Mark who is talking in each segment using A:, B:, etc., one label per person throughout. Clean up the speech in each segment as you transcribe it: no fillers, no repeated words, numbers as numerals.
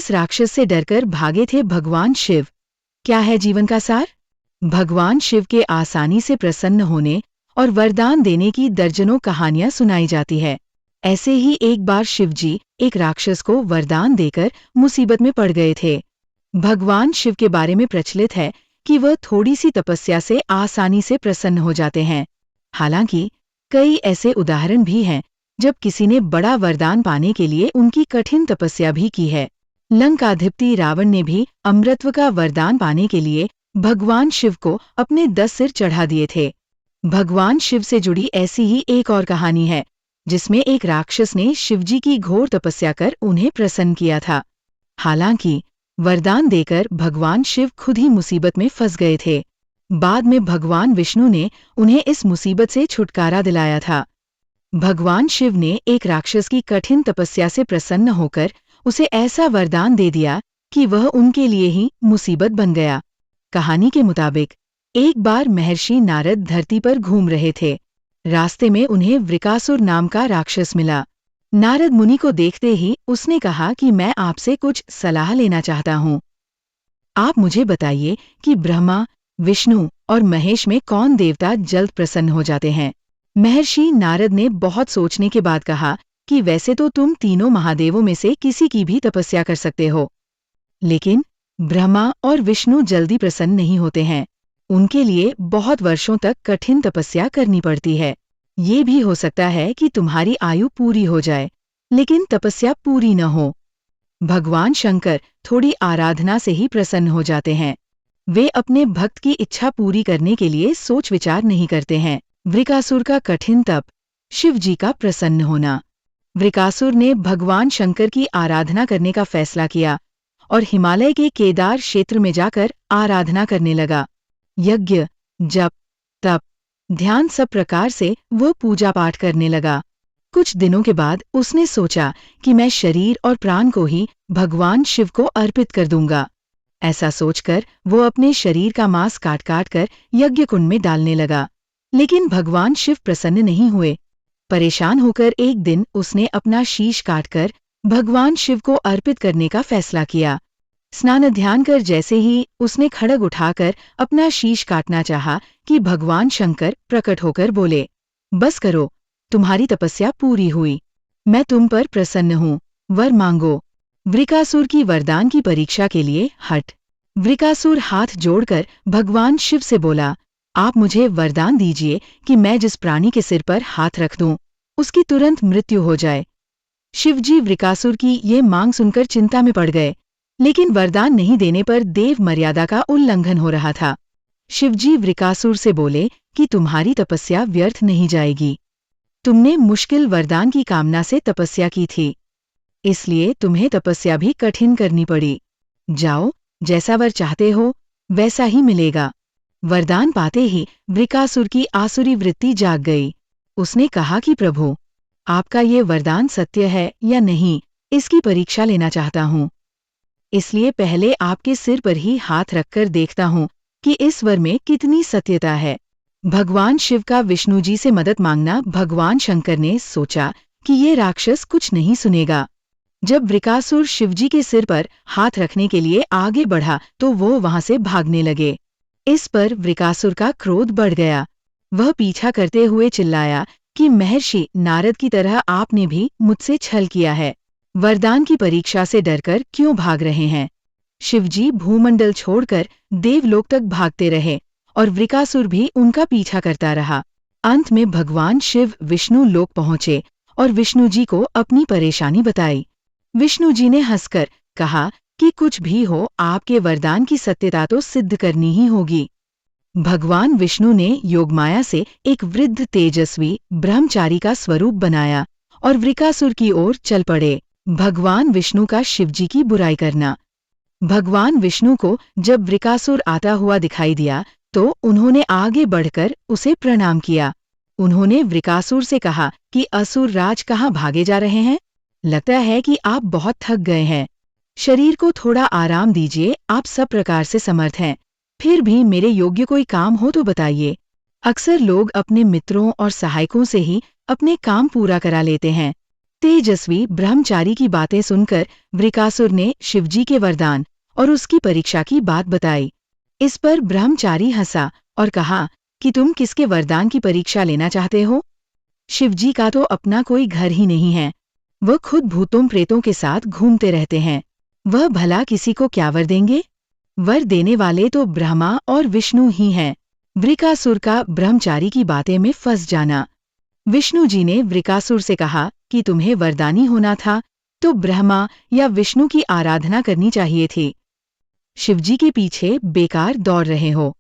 A: इस राक्षस से डरकर भागे थे भगवान शिव। क्या है जीवन का सार? भगवान शिव के आसानी से प्रसन्न होने और वरदान देने की दर्जनों कहानियां सुनाई जाती है। ऐसे ही एक बार शिवजी एक राक्षस को वरदान देकर मुसीबत में पड़ गए थे। भगवान शिव के बारे में प्रचलित है कि वह थोड़ी सी तपस्या से आसानी से प्रसन्न हो जाते हैं। हालांकि कई ऐसे उदाहरण भी हैं जब किसी ने बड़ा वरदान पाने के लिए उनकी कठिन तपस्या भी की है। लंकाधिपति रावण ने भी अमृतत्व का वरदान पाने के लिए भगवान शिव को अपने 10 सिर चढ़ा दिए थे। भगवान शिव से जुड़ी ऐसी ही एक और कहानी है जिसमें एक राक्षस ने शिवजी की घोर तपस्या कर उन्हें प्रसन्न किया था। हालांकि वरदान देकर भगवान शिव खुद ही मुसीबत में फंस गए थे। बाद में भगवान विष्णु ने उन्हें इस मुसीबत से छुटकारा दिलाया था। भगवान शिव ने एक राक्षस की कठिन तपस्या से प्रसन्न होकर उसे ऐसा वरदान दे दिया कि वह उनके लिए ही मुसीबत बन गया। कहानी के मुताबिक एक बार महर्षि नारद धरती पर घूम रहे थे। रास्ते में उन्हें वृकासुर नाम का राक्षस मिला। नारद मुनि को देखते ही उसने कहा कि मैं आपसे कुछ सलाह लेना चाहता हूँ। आप मुझे बताइए कि ब्रह्मा, विष्णु और महेश में कौन देवता जल्द प्रसन्न हो जाते हैं? महर्षि नारद ने बहुत सोचने के बाद कहा कि वैसे तो तुम तीनों महादेवों में से किसी की भी तपस्या कर सकते हो, लेकिन ब्रह्मा और विष्णु जल्दी प्रसन्न नहीं होते हैं। उनके लिए बहुत वर्षों तक कठिन तपस्या करनी पड़ती है। ये भी हो सकता है कि तुम्हारी आयु पूरी हो जाए, लेकिन तपस्या पूरी न हो। भगवान शंकर थोड़ी आराधना से ही प्रसन्न हो जाते हैं। वे अपने भक्त की इच्छा पूरी करने के लिए सोच विचार नहीं करते हैं। वृकासुर का कठिन तप, शिवजी का प्रसन्न होना। वृकासुर ने भगवान शंकर की आराधना करने का फैसला किया और हिमालय के केदार क्षेत्र में जाकर आराधना करने लगा। यज्ञ, जप, तप, ध्यान सब प्रकार से वह पूजा पाठ करने लगा। कुछ दिनों के बाद उसने सोचा कि मैं शरीर और प्राण को ही भगवान शिव को अर्पित कर दूंगा। ऐसा सोचकर वो अपने शरीर का मांस काट काट कर यज्ञ कुंड में डालने लगा, लेकिन भगवान शिव प्रसन्न नहीं हुए। परेशान होकर एक दिन उसने अपना शीश काटकर भगवान शिव को अर्पित करने का फैसला किया। स्नान ध्यान कर जैसे ही उसने खड्ग उठाकर अपना शीश काटना चाहा कि भगवान शंकर प्रकट होकर बोले, बस करो, तुम्हारी तपस्या पूरी हुई, मैं तुम पर प्रसन्न हूँ, वर मांगो। वृकासुर की वरदान की परीक्षा के लिए हट। वृकासुर हाथ जोड़कर भगवान शिव से बोला, आप मुझे वरदान दीजिए कि मैं जिस प्राणी के सिर पर हाथ रख दूं, उसकी तुरंत मृत्यु हो जाए। शिवजी वृकासुर की ये मांग सुनकर चिंता में पड़ गए, लेकिन वरदान नहीं देने पर देव मर्यादा का उल्लंघन हो रहा था। शिवजी वृकासुर से बोले कि तुम्हारी तपस्या व्यर्थ नहीं जाएगी। तुमने मुश्किल वरदान की कामना से तपस्या की थी, इसलिए तुम्हें तपस्या भी कठिन करनी पड़ी। जाओ, जैसा वर चाहते हो वैसा ही मिलेगा। वरदान पाते ही वृकासुर की आसुरी वृत्ति जाग गई। उसने कहा कि प्रभु, आपका ये वरदान सत्य है या नहीं, इसकी परीक्षा लेना चाहता हूँ। इसलिए पहले आपके सिर पर ही हाथ रखकर देखता हूँ कि इस वर में कितनी सत्यता है। भगवान शिव का विष्णु जी से मदद मांगना भगवान शंकर ने सोचा कि ये राक्षस कुछ नहीं सुनेगा। जब वृकासुर शिवजी के सिर पर हाथ रखने के लिए आगे बढ़ा तो वो वहां से भागने लगे। इस पर वृकासुर का क्रोध बढ़ गया। वह पीछा करते हुए चिल्लाया कि महर्षि नारद की तरह आपने भी मुझसे छल किया है। वरदान की परीक्षा से डरकर क्यों भाग रहे हैं? शिवजी भूमंडल छोड़कर देवलोक तक भागते रहे और वृकासुर भी उनका पीछा करता रहा। अंत में भगवान शिव विष्णु लोक पहुंचे और विष्णु जी को अपनी परेशानी बताई। विष्णु जी ने हंसकर कहा कि कुछ भी हो, आपके वरदान की सत्यता तो सिद्ध करनी ही होगी। भगवान विष्णु ने योगमाया से एक वृद्ध तेजस्वी ब्रह्मचारी का स्वरूप बनाया और वृकासुर की ओर चल पड़े। भगवान विष्णु का शिवजी की बुराई करना। भगवान विष्णु को जब वृकासुर आता हुआ दिखाई दिया तो उन्होंने आगे बढ़कर उसे प्रणाम किया। उन्होंने वृकासुर से कहा कि असुर राज कहाँ भागे जा रहे हैं? लगता है कि आप बहुत थक गए हैं। शरीर को थोड़ा आराम दीजिए, आप सब प्रकार से समर्थ हैं। फिर भी मेरे योग्य कोई काम हो तो बताइए। अक्सर लोग अपने मित्रों और सहायकों से ही अपने काम पूरा करा लेते हैं, तेजस्वी ब्रह्मचारी की बातें सुनकर वृकासुर ने शिवजी के वरदान और उसकी परीक्षा की बात बताई। इस पर ब्रह्मचारी हंसा और कहा कि तुम किसके वरदान की परीक्षा लेना चाहते हो? शिवजी का तो अपना कोई घर ही नहीं है। वह खुद भूतों प्रेतों के साथ घूमते रहते हैं। वह भला किसी को क्या वर देंगे? वर देने वाले तो ब्रह्मा और विष्णु ही हैं। वृकासुर का ब्रह्मचारी की बातें में फंस जाना। विष्णु जी ने वृकासुर से कहा कि तुम्हें वरदानी होना था तो ब्रह्मा या विष्णु की आराधना करनी चाहिए थी। शिवजी के पीछे बेकार दौड़ रहे हो।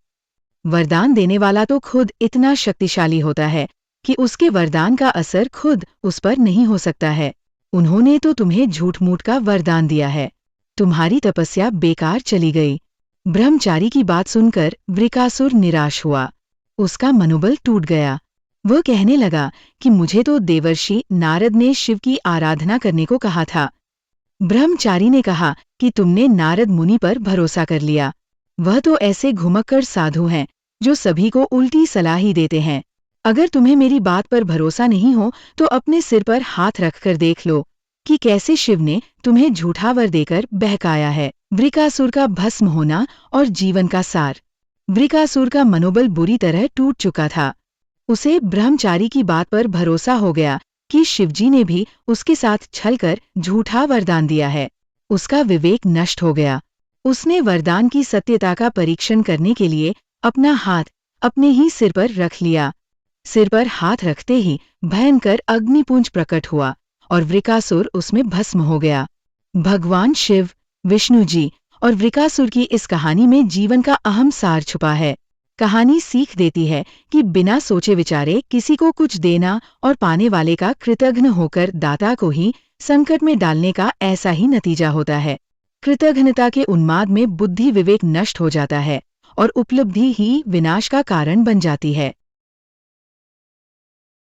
A: वरदान देने वाला तो खुद इतना शक्तिशाली होता है कि उसके वरदान का असर खुद उस पर नहीं हो सकता है। उन्होंने तो तुम्हें झूठ मूठ का वरदान दिया है। तुम्हारी तपस्या बेकार चली गई। ब्रह्मचारी की बात सुनकर वृकासुर निराश हुआ। उसका मनोबल टूट गया। वह कहने लगा कि मुझे तो देवर्षि नारद ने शिव की आराधना करने को कहा था। ब्रह्मचारी ने कहा कि तुमने नारद मुनि पर भरोसा कर लिया। वह तो ऐसे घुमक्कड़ साधु हैं जो सभी को उल्टी सलाह ही देते हैं। अगर तुम्हें मेरी बात पर भरोसा नहीं हो तो अपने सिर पर हाथ रखकर देख लो कि कैसे शिव ने तुम्हें झूठा वर देकर बहकाया है। वृकासुर का भस्म होना और जीवन का सार। वृकासुर का मनोबल बुरी तरह टूट चुका था। उसे ब्रह्मचारी की बात पर भरोसा हो गया कि शिवजी ने भी उसके साथ छलकर झूठा वरदान दिया है। उसका विवेक नष्ट हो गया। उसने वरदान की सत्यता का परीक्षण करने के लिए अपना हाथ अपने ही सिर पर रख लिया। सिर पर हाथ रखते ही भयंकर अग्निपुंज प्रकट हुआ और वृकासुर उसमें भस्म हो गया। भगवान शिव, विष्णु जी और वृकासुर की इस कहानी में जीवन का अहम सार छुपा है। कहानी सीख देती है कि बिना सोचे विचारे किसी को कुछ देना और पाने वाले का कृतघ्न होकर दाता को ही संकट में डालने का ऐसा ही नतीजा होता है। कृतघ्नता के उन्माद में बुद्धि विवेक नष्ट हो जाता है और उपलब्धि ही विनाश का कारण बन जाती है।